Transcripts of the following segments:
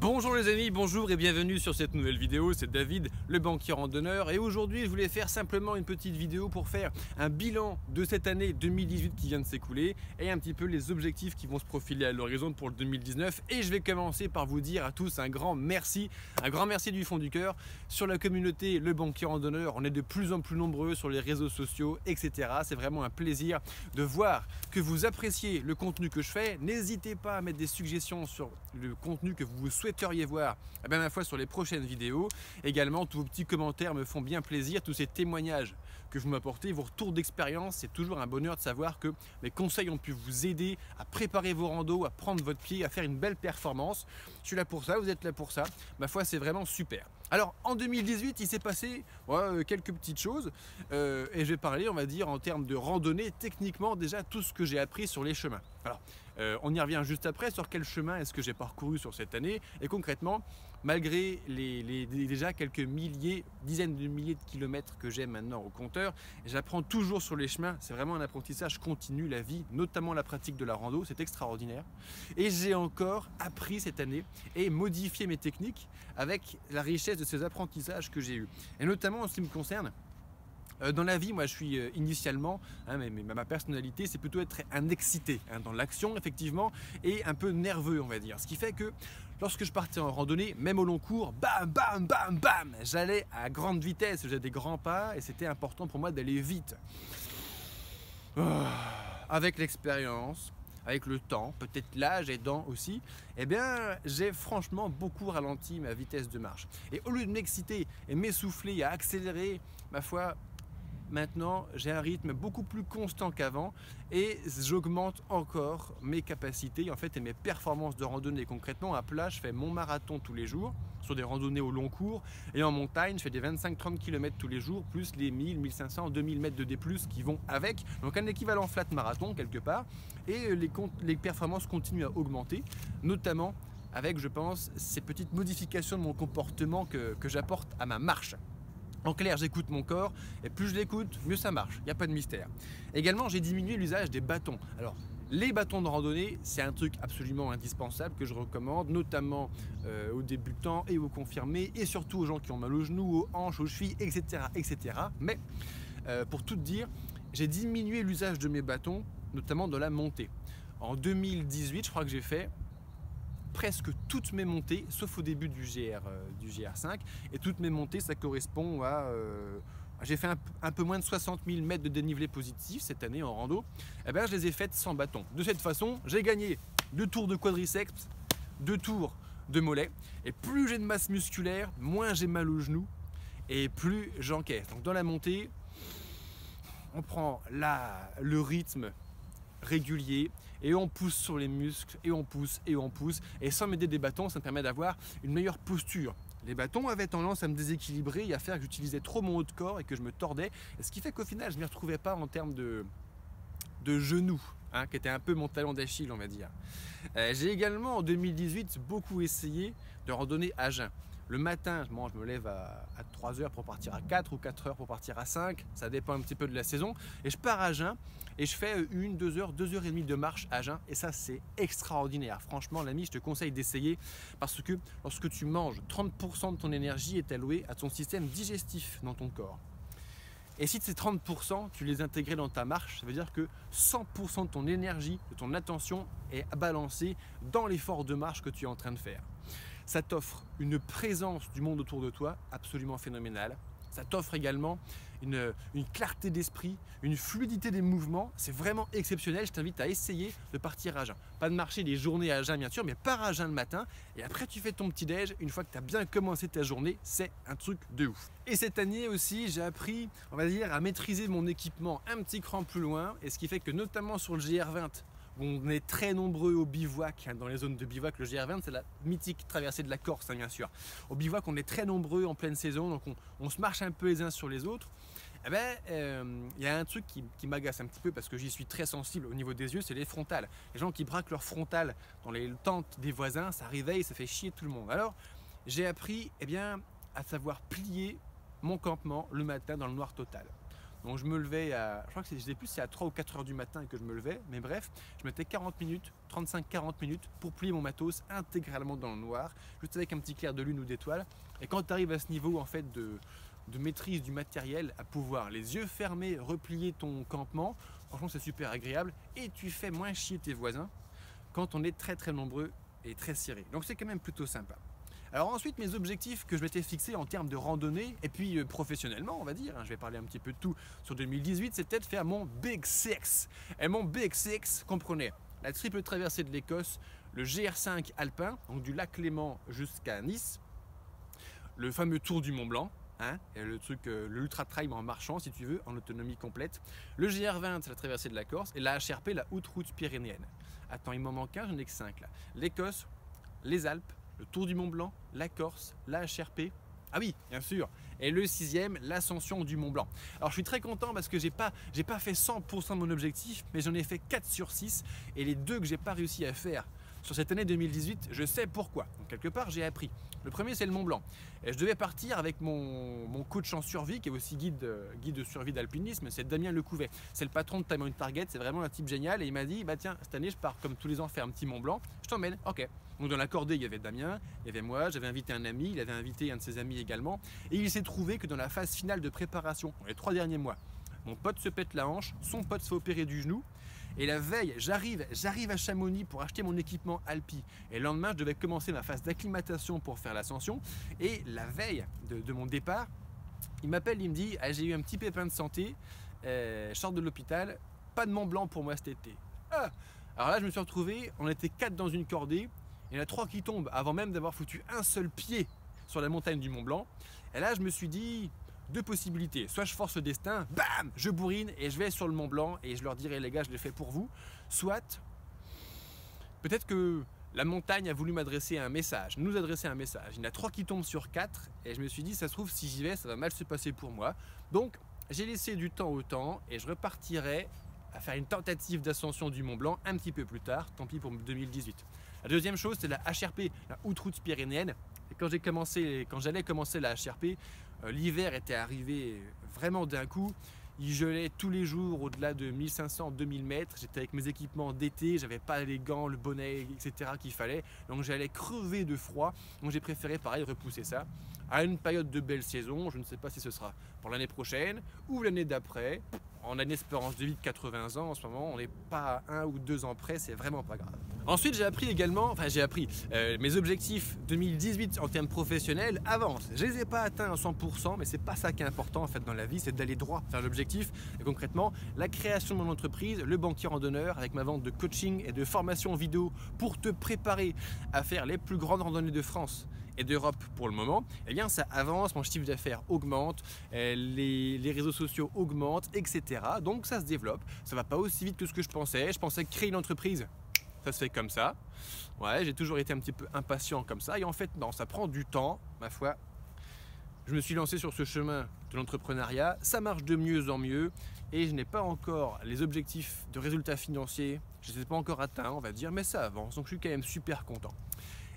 Bonjour les amis, bonjour et bienvenue sur cette nouvelle vidéo, c'est David, le banquier randonneur, et aujourd'hui je voulais faire simplement une petite vidéo pour faire un bilan de cette année 2018 qui vient de s'écouler et un petit peu les objectifs qui vont se profiler à l'horizon pour le 2019. Et je vais commencer par vous dire à tous un grand merci du fond du cœur sur la communauté Le Banquier Randonneur. On est de plus en plus nombreux sur les réseaux sociaux, etc. C'est vraiment un plaisir de voir que vous appréciez le contenu que je fais. N'hésitez pas à mettre des suggestions sur le contenu que vous souhaiteriez voir ma foi sur les prochaines vidéos. Également, tous vos petits commentaires me font bien plaisir, tous ces témoignages que vous m'apportez, vos retours d'expérience, c'est toujours un bonheur de savoir que mes conseils ont pu vous aider à préparer vos randos, à prendre votre pied, à faire une belle performance. Je suis là pour ça, vous êtes là pour ça, ma foi c'est vraiment super. Alors en 2018 il s'est passé quelques petites choses et je vais parler on va dire en termes de randonnée, techniquement déjà tout ce que j'ai appris sur les chemins. Alors on y revient juste après sur quel chemin est-ce que j'ai parcouru sur cette année et concrètement malgré déjà quelques milliers, dizaines de milliers de kilomètres que j'ai maintenant au compteur, j'apprends toujours sur les chemins, c'est vraiment un apprentissage continu, la vie, notamment la pratique de la rando, c'est extraordinaire. Et j'ai encore appris cette année et modifié mes techniques avec la richesse de ces apprentissages que j'ai eus. Et notamment en ce qui me concerne, dans la vie, moi je suis initialement, ma personnalité c'est plutôt être un excité dans l'action effectivement et un peu nerveux on va dire. Ce qui fait que lorsque je partais en randonnée, même au long cours, bam bam bam bam, j'allais à grande vitesse, j'avais des grands pas et c'était important pour moi d'aller vite. Avec l'expérience, avec le temps, peut-être l'âge aidant aussi, j'ai franchement beaucoup ralenti ma vitesse de marche. Et au lieu de m'exciter et m'essouffler à accélérer, ma foi, maintenant, j'ai un rythme beaucoup plus constant qu'avant et j'augmente encore mes capacités en fait, et mes performances de randonnée. Concrètement, à plat, je fais mon marathon tous les jours sur des randonnées au long cours et en montagne, je fais des 25-30 km tous les jours plus les 1000, 1500, 2000 mètres de D+, qui vont avec. Donc un équivalent flat marathon quelque part et les performances continuent à augmenter, notamment avec, je pense, ces petites modifications de mon comportement que j'apporte à ma marche. En clair, j'écoute mon corps et plus je l'écoute, mieux ça marche, il n'y a pas de mystère. Également, j'ai diminué l'usage des bâtons. Alors, les bâtons de randonnée, c'est un truc absolument indispensable que je recommande, notamment aux débutants et aux confirmés et surtout aux gens qui ont mal aux genoux, aux hanches, aux chevilles, etc. etc. Mais pour tout dire, j'ai diminué l'usage de mes bâtons, notamment dans la montée. En 2018, je crois que j'ai fait presque toutes mes montées, sauf au début du GR5, et toutes mes montées ça correspond à j'ai fait un peu moins de 60 000 mètres de dénivelé positif cette année en rando, je les ai faites sans bâton. De cette façon, j'ai gagné 2 tours de quadriceps, 2 tours de mollet, et plus j'ai de masse musculaire, moins j'ai mal aux genoux, et plus j'encaisse. Donc dans la montée, on prend le rythme régulier et on pousse sur les muscles et on pousse et on pousse, et sans m'aider des bâtons ça me permet d'avoir une meilleure posture. Les bâtons avaient tendance à me déséquilibrer et à faire que j'utilisais trop mon haut de corps et que je me tordais, et ce qui fait qu'au final je ne m'y retrouvais pas en termes de genoux, qui était un peu mon talon d'Achille on va dire. J'ai également en 2018 beaucoup essayé de randonner à jeun. Le matin, je me lève à 3 h pour partir à 4 ou 4 h pour partir à 5, ça dépend un petit peu de la saison, et je pars à jeun et je fais 1, 2 heures, 2 heures et demie de marche à jeun, et ça c'est extraordinaire. Franchement l'ami, je te conseille d'essayer parce que lorsque tu manges, 30% de ton énergie est allouée à ton système digestif dans ton corps. Et si ces 30% tu les intégrais dans ta marche, ça veut dire que 100% de ton énergie, de ton attention est balancée dans l'effort de marche que tu es en train de faire. Ça t'offre une présence du monde autour de toi absolument phénoménale. Ça t'offre également une clarté d'esprit, une fluidité des mouvements. C'est vraiment exceptionnel. Je t'invite à essayer de partir à jeun. Pas de marcher des journées à jeun bien sûr, mais pars à jeun le matin et après tu fais ton petit déj. Une fois que tu as bien commencé ta journée, c'est un truc de ouf. Et cette année aussi, j'ai appris, on va dire, à maîtriser mon équipement un petit cran plus loin, et ce qui fait que notamment sur le GR20, on est très nombreux au bivouac, dans les zones de bivouac. Le GR20 c'est la mythique traversée de la Corse bien sûr. Au bivouac on est très nombreux en pleine saison, donc on se marche un peu les uns sur les autres. Y a un truc qui m'agace un petit peu parce que j'y suis très sensible au niveau des yeux, c'est les frontales. Les gens qui braquent leurs frontales dans les tentes des voisins, ça réveille, ça fait chier tout le monde. Alors j'ai appris à savoir plier mon campement le matin dans le noir total. Donc je me levais à, je crois que je sais plus si c'est à 3 ou 4 heures du matin que je me levais, mais bref, je mettais 40 minutes, 35-40 minutes pour plier mon matos intégralement dans le noir, juste avec un petit clair de lune ou d'étoile. Et quand tu arrives à ce niveau en fait de maîtrise du matériel, à pouvoir les yeux fermés, replier ton campement, franchement c'est super agréable et tu fais moins chier tes voisins quand on est très très nombreux et très serré. Donc c'est quand même plutôt sympa. Alors ensuite, mes objectifs que je m'étais fixés en termes de randonnée, et puis professionnellement, on va dire, je vais parler un petit peu de tout sur 2018, c'était de faire mon Big Six. Et mon Big Six comprenait la triple traversée de l'Écosse, le GR5 alpin, donc du lac Léman jusqu'à Nice, le fameux tour du Mont Blanc, et le truc, l'ultra trail en marchant si tu veux, en autonomie complète, le GR20, c'est la traversée de la Corse, et la HRP, la haute route pyrénéenne. Attends, il m'en manque un, j'en ai que 5 là. L'Écosse, les Alpes, le Tour du Mont Blanc, la Corse, la HRP, ah oui, bien sûr, et le 6e, l'ascension du Mont Blanc. Alors je suis très content parce que j'ai pas fait 100% de mon objectif, mais j'en ai fait 4 sur 6, et les 2 que j'ai pas réussi à faire sur cette année 2018, je sais pourquoi. Donc quelque part, j'ai appris. Le premier, c'est le Mont Blanc. Et je devais partir avec mon coach en survie, qui est aussi guide de survie d'alpinisme, c'est Damien Lecouvet. C'est le patron de Time on Target, c'est vraiment un type génial. Et il m'a dit, bah tiens, cette année, je pars comme tous les ans faire un petit Mont Blanc, je t'emmène. Ok. Donc dans la cordée, il y avait Damien, il y avait moi, j'avais invité un ami, il avait invité un de ses amis également. Et il s'est trouvé que dans la phase finale de préparation, dans les 3 derniers mois, mon pote se pète la hanche, son pote se fait opérer du genou. Et la veille, j'arrive à Chamonix pour acheter mon équipement Alpi. Et le lendemain, je devais commencer ma phase d'acclimatation pour faire l'ascension. Et la veille de mon départ, il m'appelle, il me dit ah, j'ai eu un petit pépin de santé, je sors de l'hôpital, pas de Mont Blanc pour moi cet été. Ah. Alors là, je me suis retrouvé, on était 4 dans une cordée, il y en a 3 qui tombent avant même d'avoir foutu un seul pied sur la montagne du Mont Blanc. Et là, je me suis dit, 2 possibilités, soit je force le destin, bam, je bourrine et je vais sur le Mont Blanc et je leur dirai les gars je l'ai fait pour vous, soit peut-être que la montagne a voulu m'adresser un message, nous adresser un message. Il y en a 3 qui tombent sur 4 et je me suis dit ça se trouve si j'y vais ça va mal se passer pour moi. Donc j'ai laissé du temps au temps et je repartirai à faire une tentative d'ascension du Mont Blanc un petit peu plus tard, tant pis pour 2018. La deuxième chose c'est la HRP, la haute route pyrénéenne. Et quand j'allais commencer la HRP, l'hiver était arrivé vraiment d'un coup. Il gelait tous les jours au-delà de 1500-2000 mètres. J'étais avec mes équipements d'été, j'avais pas les gants, le bonnet, etc. qu'il fallait. Donc j'allais crever de froid. Donc j'ai préféré pareil repousser ça à une période de belle saison. Je ne sais pas si ce sera pour l'année prochaine ou l'année d'après. On a une espérance de vie de 80 ans en ce moment. On n'est pas à 1 ou 2 ans près, c'est vraiment pas grave. Ensuite, j'ai appris également, mes objectifs 2018 en termes professionnels avancent. Je les ai pas atteints à 100%, mais c'est pas ça qui est important en fait dans la vie, c'est d'aller droit vers l'objectif. Et concrètement, la création de mon entreprise, le banquier randonneur, avec ma vente de coaching et de formation vidéo pour te préparer à faire les plus grandes randonnées de France et d'Europe pour le moment, eh bien ça avance, mon chiffre d'affaires augmente, les réseaux sociaux augmentent, etc. Donc ça se développe, ça va pas aussi vite que ce que je pensais créer une entreprise. Ça se fait comme ça. Ouais, j'ai toujours été un petit peu impatient comme ça. Et en fait, non, ça prend du temps, ma foi. Je me suis lancé sur ce chemin de l'entrepreneuriat. Ça marche de mieux en mieux. Et je n'ai pas encore les objectifs de résultats financiers. Je ne les ai pas encore atteints, on va dire. Mais ça avance. Donc je suis quand même super content.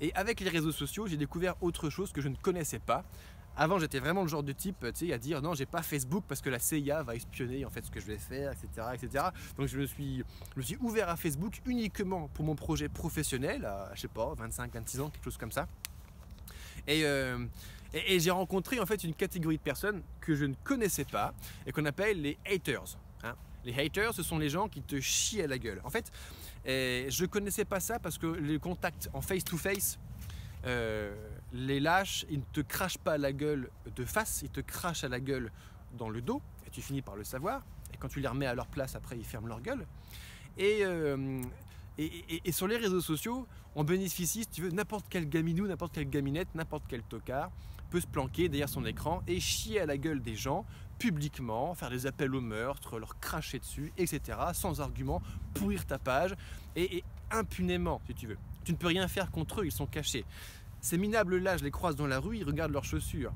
Et avec les réseaux sociaux, j'ai découvert autre chose que je ne connaissais pas. Avant, j'étais vraiment le genre de type, à dire non, j'ai pas Facebook parce que la CIA va espionner en fait ce que je vais faire, etc., etc. Donc je me suis ouvert à Facebook uniquement pour mon projet professionnel, à, je sais pas, 25, 26 ans, quelque chose comme ça. Et j'ai rencontré en fait une catégorie de personnes que je ne connaissais pas et qu'on appelle les haters. Les haters, ce sont les gens qui te chient à la gueule. En fait, je connaissais pas ça parce que les contacts en face-to-face, les lâches, ils ne te crachent pas à la gueule de face, ils te crachent à la gueule dans le dos et tu finis par le savoir. Et quand tu les remets à leur place, après ils ferment leur gueule. Et sur les réseaux sociaux, on bénéficie, si tu veux, n'importe quel gaminou, n'importe quelle gaminette, n'importe quel tocard peut se planquer derrière son écran et chier à la gueule des gens publiquement, faire des appels au meurtre, leur cracher dessus, etc. sans argument, pourrir ta page et impunément, si tu veux. Tu ne peux rien faire contre eux, ils sont cachés. Ces minables-là, je les croise dans la rue, ils regardent leurs chaussures.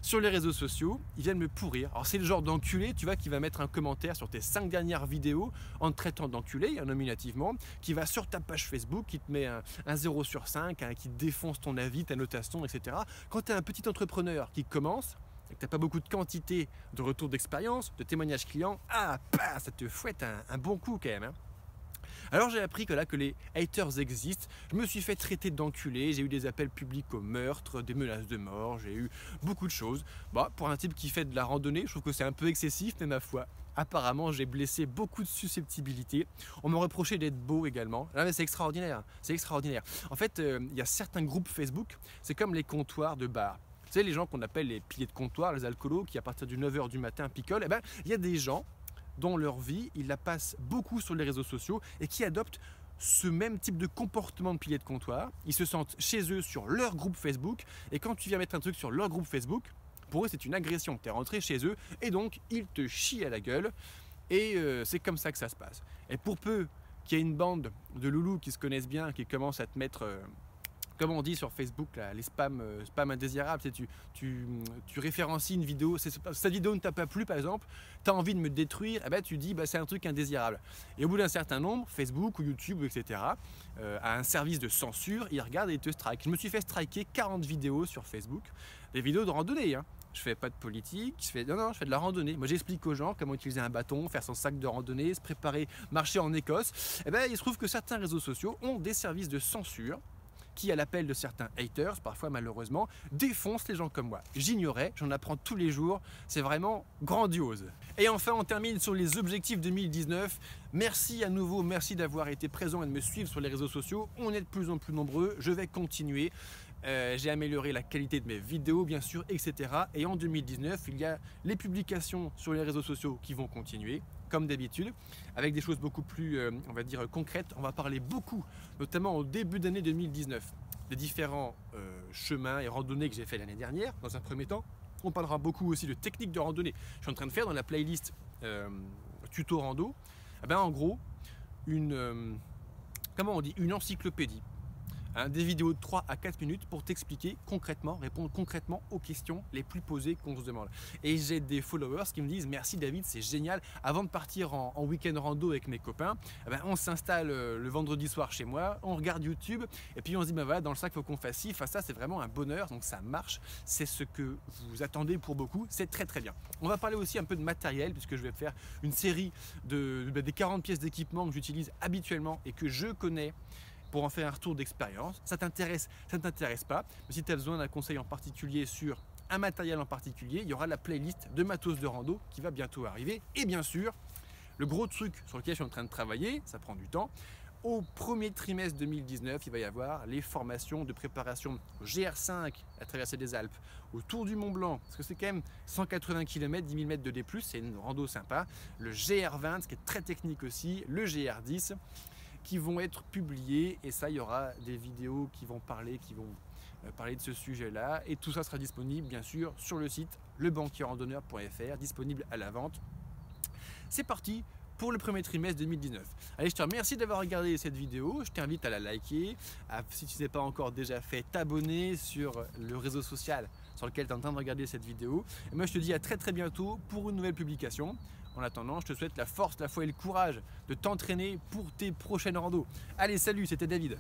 Sur les réseaux sociaux, ils viennent me pourrir. Alors c'est le genre d'enculé, tu vois, qui va mettre un commentaire sur tes 5 dernières vidéos en te traitant d'enculé, nominativement, qui va sur ta page Facebook, qui te met un 0 sur 5, qui défonce ton avis, ta notation, etc. Quand tu es un petit entrepreneur qui commence, et que tu n'as pas beaucoup de quantité de retours d'expérience, de témoignages clients, ça te fouette un bon coup quand même, hein. Alors j'ai appris que les haters existent, je me suis fait traiter d'enculé, j'ai eu des appels publics au meurtre, des menaces de mort, j'ai eu beaucoup de choses. Pour un type qui fait de la randonnée, je trouve que c'est un peu excessif, mais ma foi, apparemment j'ai blessé beaucoup de susceptibilités. On me reprochait d'être beau également. Là, mais c'est extraordinaire, c'est extraordinaire. En fait, il y a certains groupes Facebook, c'est comme les comptoirs de bar. Tu sais, les gens qu'on appelle les piliers de comptoir, les alcoolos, qui à partir de 9 h du matin picolent, il y a des gens dont leur vie, ils la passent beaucoup sur les réseaux sociaux et qui adoptent ce même type de comportement de pilier de comptoir. Ils se sentent chez eux sur leur groupe Facebook et quand tu viens mettre un truc sur leur groupe Facebook, pour eux c'est une agression. Tu es rentré chez eux et donc ils te chient à la gueule et c'est comme ça que ça se passe. Et pour peu qu'il y ait une bande de loulous qui se connaissent bien, qui commencent à te mettre... comme on dit sur Facebook, là, les spams indésirables, tu référencies une vidéo, cette vidéo ne t'a pas plu par exemple, tu as envie de me détruire, tu dis c'est un truc indésirable. Et au bout d'un certain nombre, Facebook ou YouTube, etc., a un service de censure, il regarde et il te strike. Je me suis fait striker 40 vidéos sur Facebook, des vidéos de randonnée, hein. Je fais pas de politique, je fais de la randonnée. Moi j'explique aux gens comment utiliser un bâton, faire son sac de randonnée, se préparer, marcher en Écosse. Il se trouve que certains réseaux sociaux ont des services de censure qui, à l'appel de certains haters, parfois malheureusement, défoncent les gens comme moi. J'ignorais, j'en apprends tous les jours, c'est vraiment grandiose. Et enfin, on termine sur les objectifs 2019. Merci à nouveau, merci d'avoir été présent et de me suivre sur les réseaux sociaux. On est de plus en plus nombreux, je vais continuer. J'ai amélioré la qualité de mes vidéos, bien sûr, etc. Et en 2019, il y a les publications sur les réseaux sociaux qui vont continuer, comme d'habitude, avec des choses beaucoup plus, on va dire, concrètes. On va parler beaucoup, notamment au début d'année 2019, des différents chemins et randonnées que j'ai fait l'année dernière, dans un premier temps. On parlera beaucoup aussi de techniques de randonnée. Je suis en train de faire dans la playlist tuto rando, en gros, une encyclopédie. Des vidéos de 3 à 4 minutes pour t'expliquer concrètement, répondre concrètement aux questions les plus posées qu'on se demande. Et j'ai des followers qui me disent merci David, c'est génial. Avant de partir en week-end rando avec mes copains, on s'installe le vendredi soir chez moi, on regarde YouTube et puis on se dit voilà, dans le sac il faut qu'on fasse ci, ça c'est vraiment un bonheur, donc ça marche, c'est ce que vous attendez pour beaucoup, c'est très très bien. On va parler aussi un peu de matériel puisque je vais faire une série des 40 pièces d'équipement que j'utilise habituellement et que je connais pour en faire un retour d'expérience. Ça t'intéresse, ça ne t'intéresse pas, mais si tu as besoin d'un conseil en particulier sur un matériel en particulier, il y aura la playlist de matos de rando qui va bientôt arriver. Et bien sûr, le gros truc sur lequel je suis en train de travailler, ça prend du temps, au premier trimestre 2019, il va y avoir les formations de préparation au GR5, la traversée des Alpes, au Tour du Mont Blanc, parce que c'est quand même 180 km, 10 000 mètres de D+, c'est une rando sympa, le GR20, ce qui est très technique aussi, le GR10, qui vont être publiés et ça il y aura des vidéos qui vont parler de ce sujet là et tout ça sera disponible bien sûr sur le site lebanquierrandonneur.fr, disponible à la vente. C'est parti pour le premier trimestre 2019. Allez, je te remercie d'avoir regardé cette vidéo, je t'invite à la liker, si tu n'es pas encore déjà fait, t'abonner sur le réseau social sur lequel tu es en train de regarder cette vidéo. Et moi je te dis à très très bientôt pour une nouvelle publication. En attendant, je te souhaite la force, la foi et le courage de t'entraîner pour tes prochaines randos. Allez, salut, c'était David.